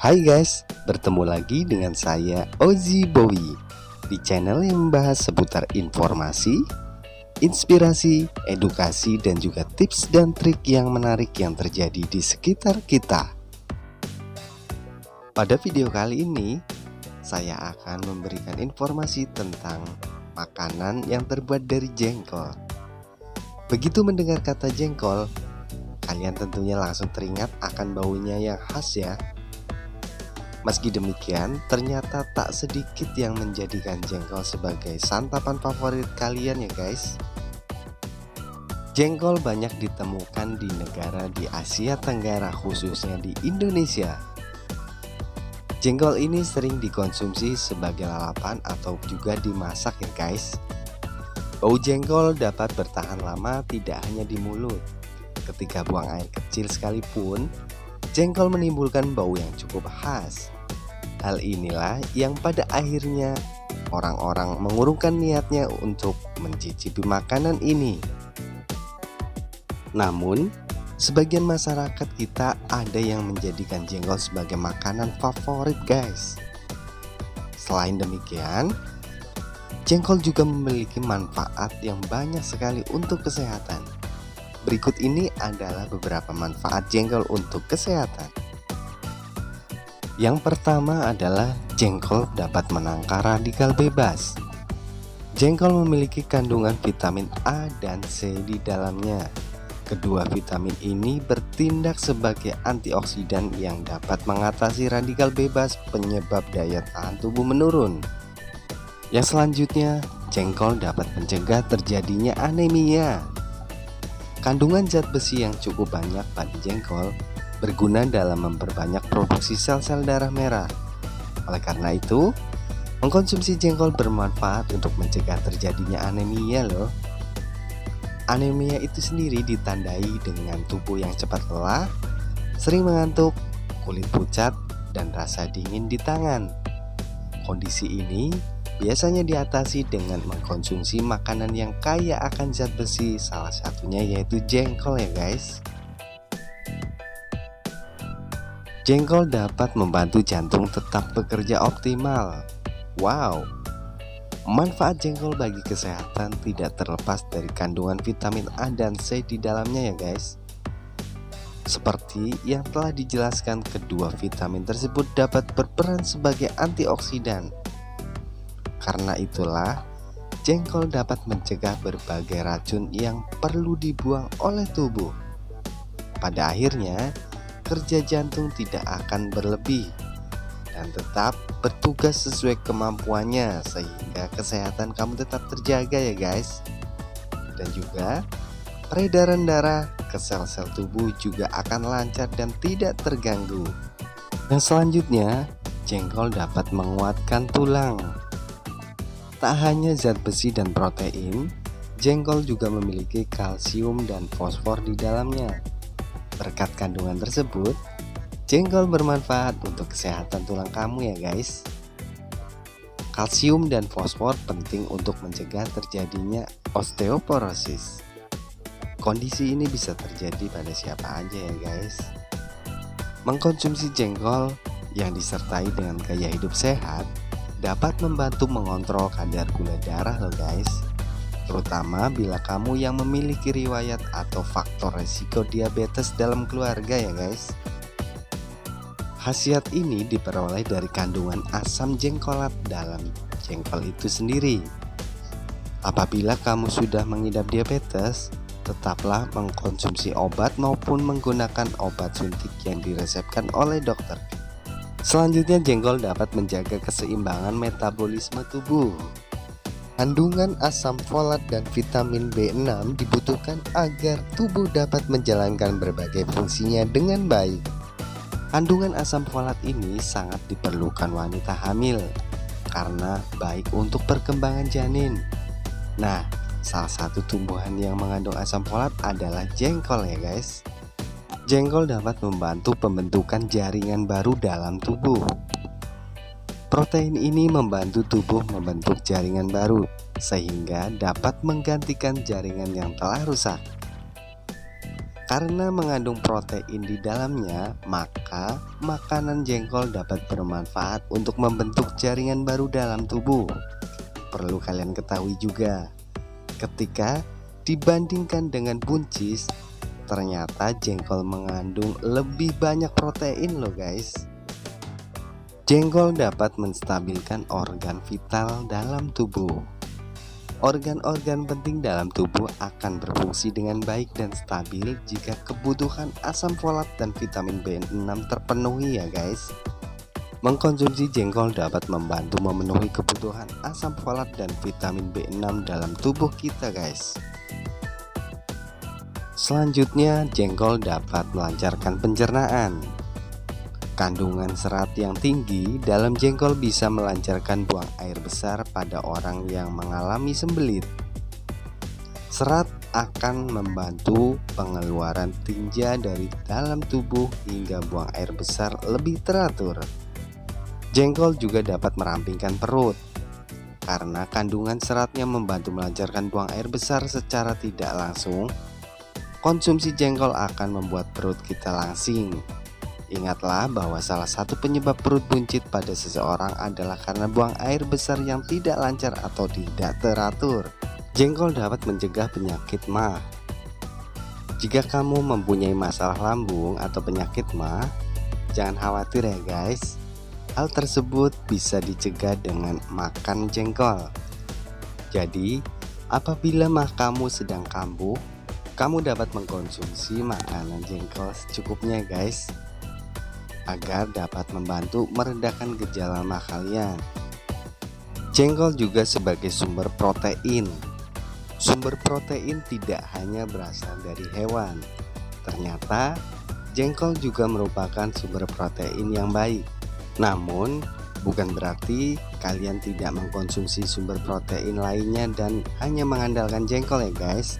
Hai guys, bertemu lagi dengan saya Ozzy Bowie di channel yang membahas seputar informasi, inspirasi, edukasi, dan juga tips dan trik yang menarik yang terjadi di sekitar kita. Pada video kali ini, saya akan memberikan informasi tentang makanan yang terbuat dari jengkol. Begitu mendengar kata jengkol, kalian tentunya langsung teringat akan baunya yang khas ya. Meski demikian, ternyata tak sedikit yang menjadikan jengkol sebagai santapan favorit kalian ya guys. Jengkol banyak ditemukan di negara di Asia Tenggara, khususnya di Indonesia. Jengkol ini sering dikonsumsi sebagai lalapan atau juga dimasak ya guys. Bau jengkol dapat bertahan lama tidak hanya di mulut. Ketika buang air kecil sekalipun, jengkol menimbulkan bau yang cukup khas. Hal inilah yang pada akhirnya orang-orang mengurungkan niatnya untuk mencicipi makanan ini. Namun, sebagian masyarakat kita ada yang menjadikan jengkol sebagai makanan favorit guys. Selain demikian, jengkol juga memiliki manfaat yang banyak sekali untuk kesehatan. Berikut ini adalah beberapa manfaat jengkol untuk kesehatan. Yang pertama adalah jengkol dapat menangkal radikal bebas. Jengkol memiliki kandungan vitamin A dan C di dalamnya. Kedua vitamin ini bertindak sebagai antioksidan yang dapat mengatasi radikal bebas penyebab daya tahan tubuh menurun. Yang selanjutnya, jengkol dapat mencegah terjadinya anemia. Kandungan zat besi yang cukup banyak pada jengkol berguna dalam memperbanyak produksi sel-sel darah merah. Oleh karena itu, mengkonsumsi jengkol bermanfaat untuk mencegah terjadinya anemia loh. Anemia itu sendiri ditandai dengan tubuh yang cepat lelah, sering mengantuk, kulit pucat, dan rasa dingin di tangan. Kondisi ini biasanya diatasi dengan mengkonsumsi makanan yang kaya akan zat besi, salah satunya yaitu jengkol ya guys. Jengkol dapat membantu jantung tetap bekerja optimal. Wow, manfaat jengkol bagi kesehatan tidak terlepas dari kandungan vitamin A dan C di dalamnya ya guys. Seperti yang telah dijelaskan, kedua vitamin tersebut dapat berperan sebagai antioksidan. Karena itulah, jengkol dapat mencegah berbagai racun yang perlu dibuang oleh tubuh. Pada akhirnya, kerja jantung tidak akan berlebih dan tetap bertugas sesuai kemampuannya, sehingga kesehatan kamu tetap terjaga ya guys. Dan juga peredaran darah ke sel-sel tubuh juga akan lancar dan tidak terganggu. Yang selanjutnya, jengkol dapat menguatkan tulang. Tak hanya zat besi dan protein, jengkol juga memiliki kalsium dan fosfor di dalamnya. Berkat kandungan tersebut, jengkol bermanfaat untuk kesehatan tulang kamu ya guys. Kalsium dan fosfor penting untuk mencegah terjadinya osteoporosis. Kondisi ini bisa terjadi pada siapa aja ya guys. Mengkonsumsi jengkol yang disertai dengan gaya hidup sehat dapat membantu mengontrol kadar gula darah loh guys. Terutama bila kamu yang memiliki riwayat atau faktor resiko diabetes dalam keluarga ya guys. Khasiat ini diperoleh dari kandungan asam jengkolat dalam jengkol itu sendiri. Apabila kamu sudah mengidap diabetes, tetaplah mengkonsumsi obat maupun menggunakan obat suntik yang diresepkan oleh dokter. Selanjutnya, jengkol dapat menjaga keseimbangan metabolisme tubuh. Kandungan asam folat dan vitamin B6 dibutuhkan agar tubuh dapat menjalankan berbagai fungsinya dengan baik. Kandungan asam folat ini sangat diperlukan wanita hamil karena baik untuk perkembangan janin. Nah, salah satu tumbuhan yang mengandung asam folat adalah jengkol ya guys. Jengkol dapat membantu pembentukan jaringan baru dalam tubuh. Protein ini membantu tubuh membentuk jaringan baru sehingga dapat menggantikan jaringan yang telah rusak. Karena mengandung protein di dalamnya, maka makanan jengkol dapat bermanfaat untuk membentuk jaringan baru dalam tubuh. Perlu kalian ketahui juga, ketika dibandingkan dengan buncis, ternyata jengkol mengandung lebih banyak protein loh guys. Jengkol dapat menstabilkan organ vital dalam tubuh. Organ-organ penting dalam tubuh akan berfungsi dengan baik dan stabil jika kebutuhan asam folat dan vitamin B6 terpenuhi ya guys. Mengkonsumsi jengkol dapat membantu memenuhi kebutuhan asam folat dan vitamin B6 dalam tubuh kita guys. Selanjutnya, jengkol dapat melancarkan pencernaan. Kandungan serat yang tinggi dalam jengkol bisa melancarkan buang air besar pada orang yang mengalami sembelit. Serat akan membantu pengeluaran tinja dari dalam tubuh hingga buang air besar lebih teratur. Jengkol juga dapat merampingkan perut, karena kandungan seratnya membantu melancarkan buang air besar secara tidak langsung. Konsumsi jengkol akan membuat perut kita langsing. Ingatlah bahwa salah satu penyebab perut buncit pada seseorang adalah karena buang air besar yang tidak lancar atau tidak teratur. Jengkol dapat mencegah penyakit MAH. Jika kamu mempunyai masalah lambung atau penyakit MAH, jangan khawatir ya guys. Hal tersebut bisa dicegah dengan makan jengkol. Jadi, apabila MAH kamu sedang kambuh, kamu dapat mengkonsumsi makanan jengkol secukupnya guys, agar dapat membantu meredakan gejala MAH kalian. Jengkol juga sebagai sumber protein. Sumber protein tidak hanya berasal dari hewan. Ternyata jengkol juga merupakan sumber protein yang baik. Namun bukan berarti kalian tidak mengkonsumsi sumber protein lainnya dan hanya mengandalkan jengkol ya guys.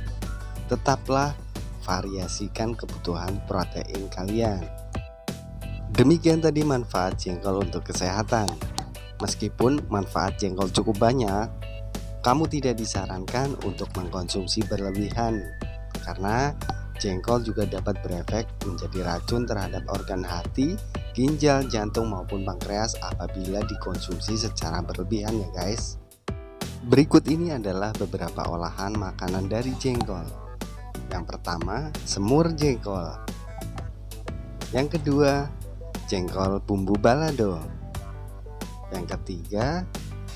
Tetaplah variasikan kebutuhan protein kalian. Demikian tadi manfaat jengkol untuk kesehatan. Meskipun manfaat jengkol cukup banyak, kamu tidak disarankan untuk mengkonsumsi berlebihan, karena jengkol juga dapat berefek menjadi racun terhadap organ hati, ginjal, jantung maupun pankreas apabila dikonsumsi secara berlebihan ya guys. Berikut ini adalah beberapa olahan makanan dari jengkol. Yang pertama, semur jengkol. Yang kedua, jengkol bumbu balado. Yang ketiga,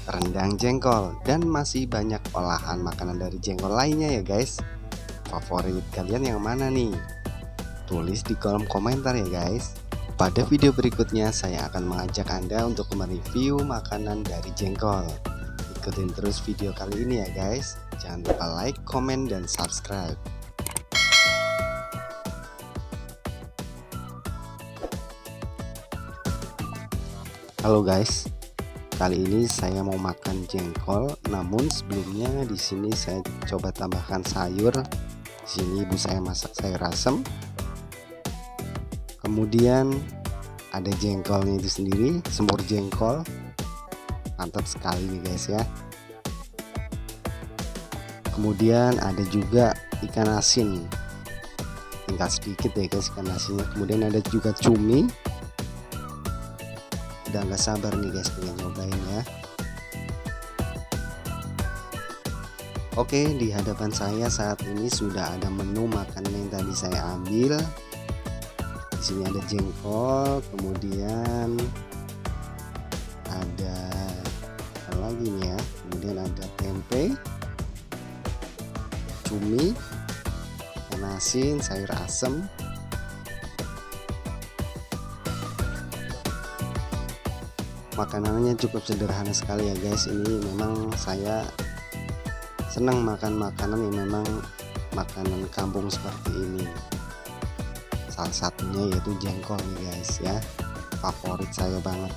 rendang jengkol. Dan masih banyak olahan makanan dari jengkol lainnya ya guys. Favorit kalian yang mana nih? Tulis di kolom komentar ya guys. Pada video berikutnya saya akan mengajak Anda untuk mereview makanan dari jengkol. Ikutin terus video kali ini ya guys. Jangan lupa like, komen, dan subscribe. Halo guys, kali ini saya mau makan jengkol. Namun sebelumnya di sini saya coba tambahkan sayur. Di sini ibu saya masak sayur asem. Kemudian ada jengkolnya itu sendiri, semur jengkol. Mantap sekali nih guys ya. Kemudian ada juga ikan asin. Tinggal sedikit ya guys ikan asinnya. Kemudian ada juga cumi. Udah gak sabar nih guys pengen nyobain ya. Oke, di hadapan saya saat ini sudah ada menu makanan yang tadi saya ambil. Di sini ada jengkol, kemudian ada apa lagi nih ya? Kemudian ada tempe, cumi, ikan asin, sayur asem. Makanannya cukup sederhana sekali ya guys. Ini memang saya senang makan makanan yang memang makanan kampung seperti ini. Salah satunya yaitu jengkol nih guys ya. Favorit saya banget.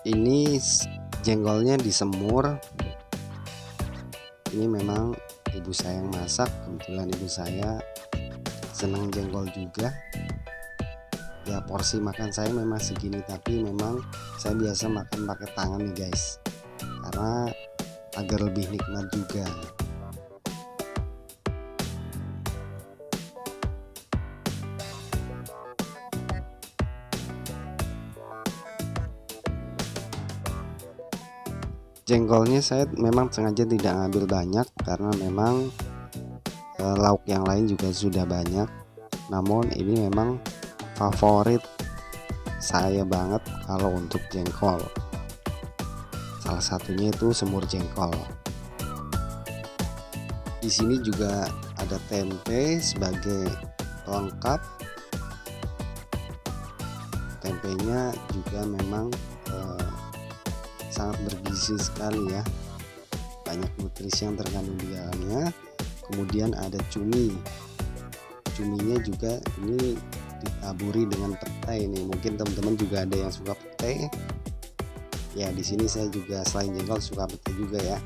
Ini jengkolnya disemur. Ini memang ibu saya yang masak. Kebetulan ibu saya senang jengkol juga. ya porsi makan saya memang segini, tapi memang saya biasa makan pakai tangan nih guys, karena agar lebih nikmat juga. Jengkolnya saya memang sengaja tidak ngambil banyak karena memang lauk yang lain juga sudah banyak. Namun ini memang favorit saya banget kalau untuk jengkol. Salah satunya itu semur jengkol. Di sini juga ada tempe sebagai pelengkap. Tempenya juga memang sangat bergizi sekali ya, banyak nutrisi yang terkandung di dalamnya. Kemudian ada cuminya juga ini ditaburi dengan petai nih, mungkin teman-teman juga ada yang suka petai ya. Di sini saya juga selain jengkol suka petai juga ya.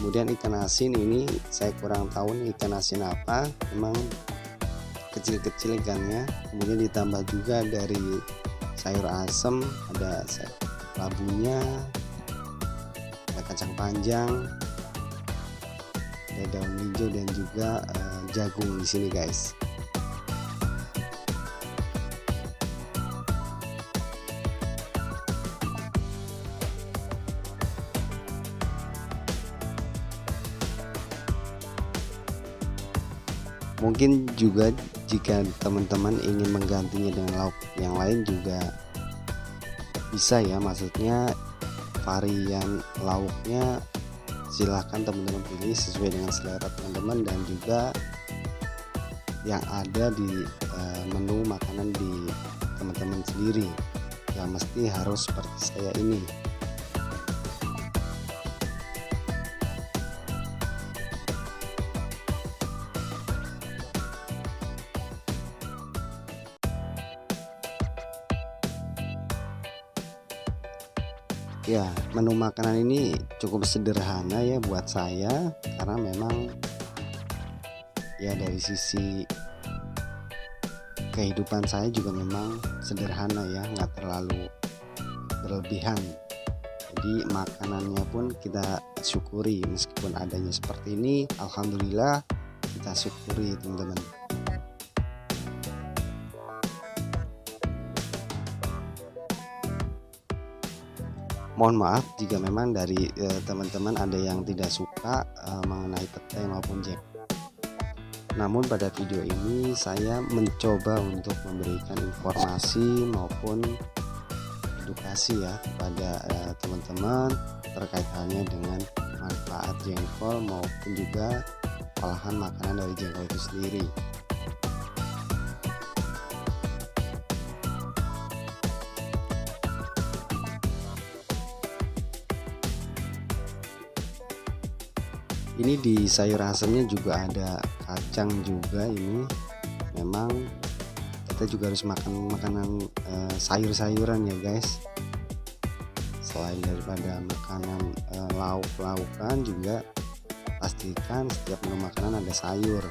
Kemudian ikan asin ini saya kurang tahu nih ikan asin apa, memang kecil-kecil ikannya. Kemudian ditambah juga dari sayur asem, ada labunya, ada kacang panjang, ada daun hijau dan juga jagung di sini guys. Mungkin juga jika teman-teman ingin menggantinya dengan lauk yang lain juga bisa ya, maksudnya varian lauknya silahkan teman-teman pilih sesuai dengan selera teman-teman dan juga yang ada di menu makanan di teman-teman sendiri. Gak mesti harus seperti saya ini. Ya, menu makanan ini cukup sederhana ya buat saya, karena memang ya dari sisi kehidupan saya juga memang sederhana ya, nggak terlalu berlebihan. Jadi makanannya pun kita syukuri, meskipun adanya seperti ini, alhamdulillah kita syukuri teman-teman. Mohon maaf jika memang dari teman-teman ada yang tidak suka mengenai petai maupun jengkol. Namun pada video ini saya mencoba untuk memberikan informasi maupun edukasi ya kepada teman-teman terkait halnya dengan manfaat jengkol maupun juga olahan makanan dari jengkol itu sendiri. Ini di sayur asemnya juga ada kacang juga. Ini memang kita juga harus makan makanan sayur-sayuran ya guys. Selain daripada makanan lauk-laukan, juga pastikan setiap menu makanan ada sayur.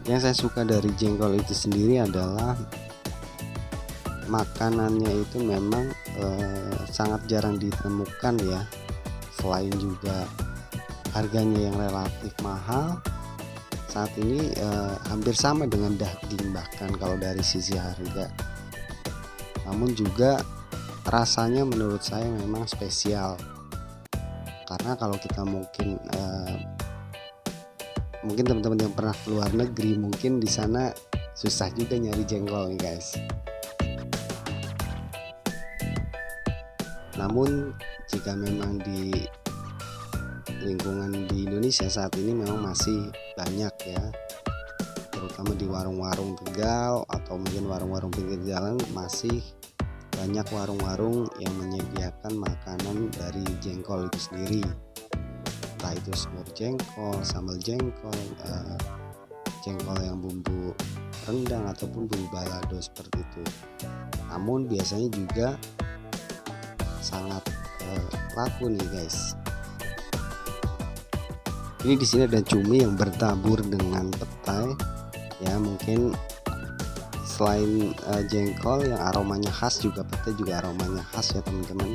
Yang saya suka dari jengkol itu sendiri adalah makanannya itu memang sangat jarang ditemukan ya. Selain juga harganya yang relatif mahal, saat ini hampir sama dengan daging bahkan kalau dari sisi harga. Namun juga rasanya menurut saya memang spesial, karena kalau kita mungkin teman-teman yang pernah keluar negeri, mungkin di sana susah juga nyari jengkol nih guys. Namun jika memang di lingkungan di Indonesia Indonesia saat ini memang masih banyak ya, terutama di warung-warung Tegal atau mungkin warung-warung pinggir jalan, masih banyak warung-warung yang menyediakan makanan dari jengkol itu sendiri, entah itu semur jengkol, sambal jengkol, jengkol yang bumbu rendang ataupun bumbu balado seperti itu. Namun biasanya juga sangat laku nih guys. Ini di sini ada cumi yang bertabur dengan petai ya, mungkin selain jengkol yang aromanya khas, juga petai juga aromanya khas ya teman-teman.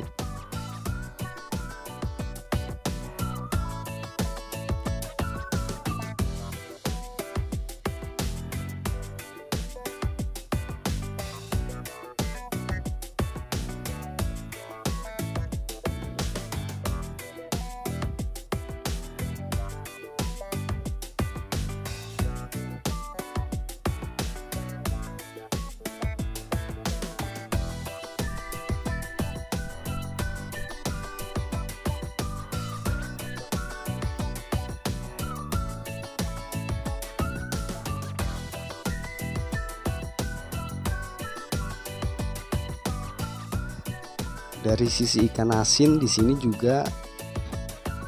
Dari sisi ikan asin di sini juga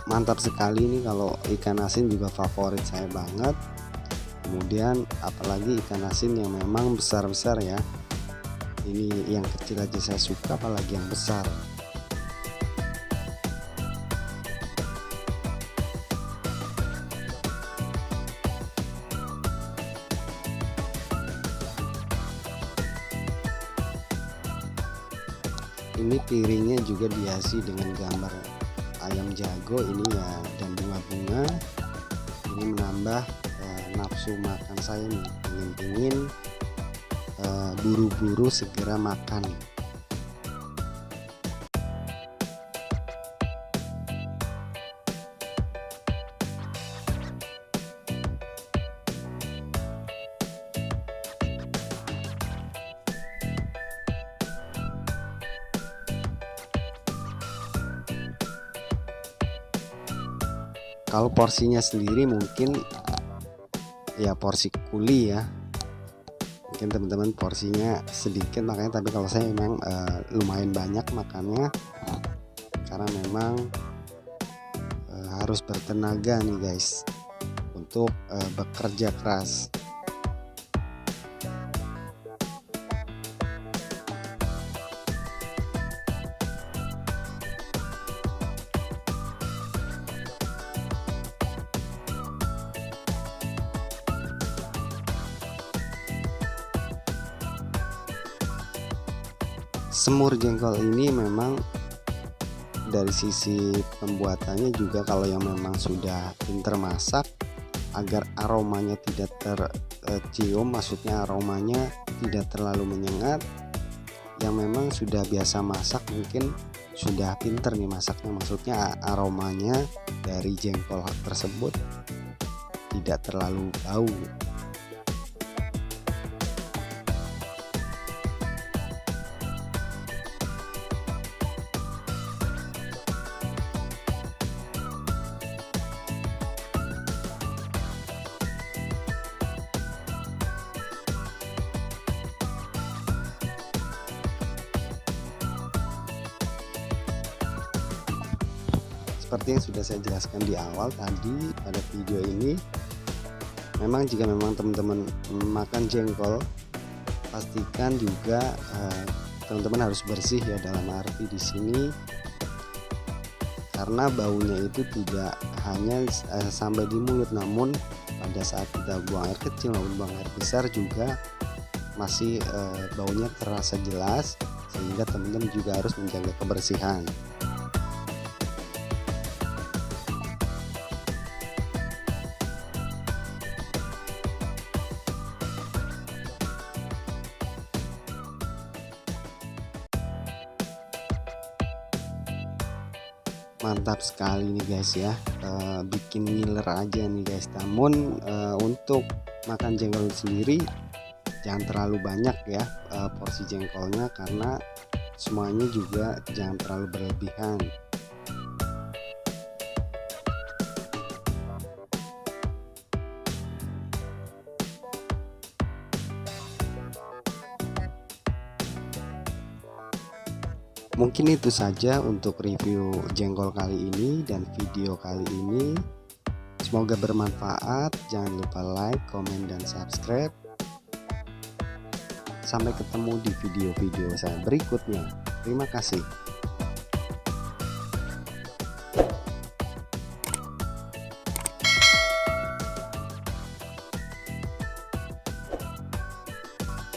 mantap sekali nih, kalau ikan asin juga favorit saya banget. Kemudian apalagi ikan asin yang memang besar-besar ya. Ini yang kecil aja saya suka, apalagi yang besar. Ini piringnya juga dihiasi dengan gambar ayam jago ini ya, dan bunga-bunga. Ini menambah nafsu makan saya nih, ingin buru-buru segera makan. Kalau porsinya sendiri mungkin ya porsi kuli ya, mungkin teman-teman porsinya sedikit makanya, tapi kalau saya memang lumayan banyak makannya karena memang harus bertenaga nih guys untuk bekerja keras. Semur jengkol ini memang dari sisi pembuatannya juga, kalau yang memang sudah pinter masak, agar aromanya tidak tercium, maksudnya aromanya tidak terlalu menyengat, yang memang sudah biasa masak mungkin sudah pinter nih masaknya, maksudnya aromanya dari jengkol tersebut tidak terlalu bau. Seperti yang sudah saya jelaskan di awal tadi pada video ini, memang jika memang teman-teman makan jengkol, pastikan juga teman-teman harus bersih ya, dalam arti di sini karena baunya itu tidak hanya sampai di mulut, namun pada saat kita buang air kecil maupun buang air besar juga masih baunya terasa jelas, sehingga teman-teman juga harus menjaga kebersihan. Mantap sekali nih guys ya, bikin ngiler aja nih guys. Namun untuk makan jengkol sendiri jangan terlalu banyak ya porsi jengkolnya, karena semuanya juga jangan terlalu berlebihan. Mungkin itu saja untuk review jengkol kali ini dan video kali ini. Semoga bermanfaat. Jangan lupa like, komen, dan subscribe. Sampai ketemu di video-video saya berikutnya. Terima kasih.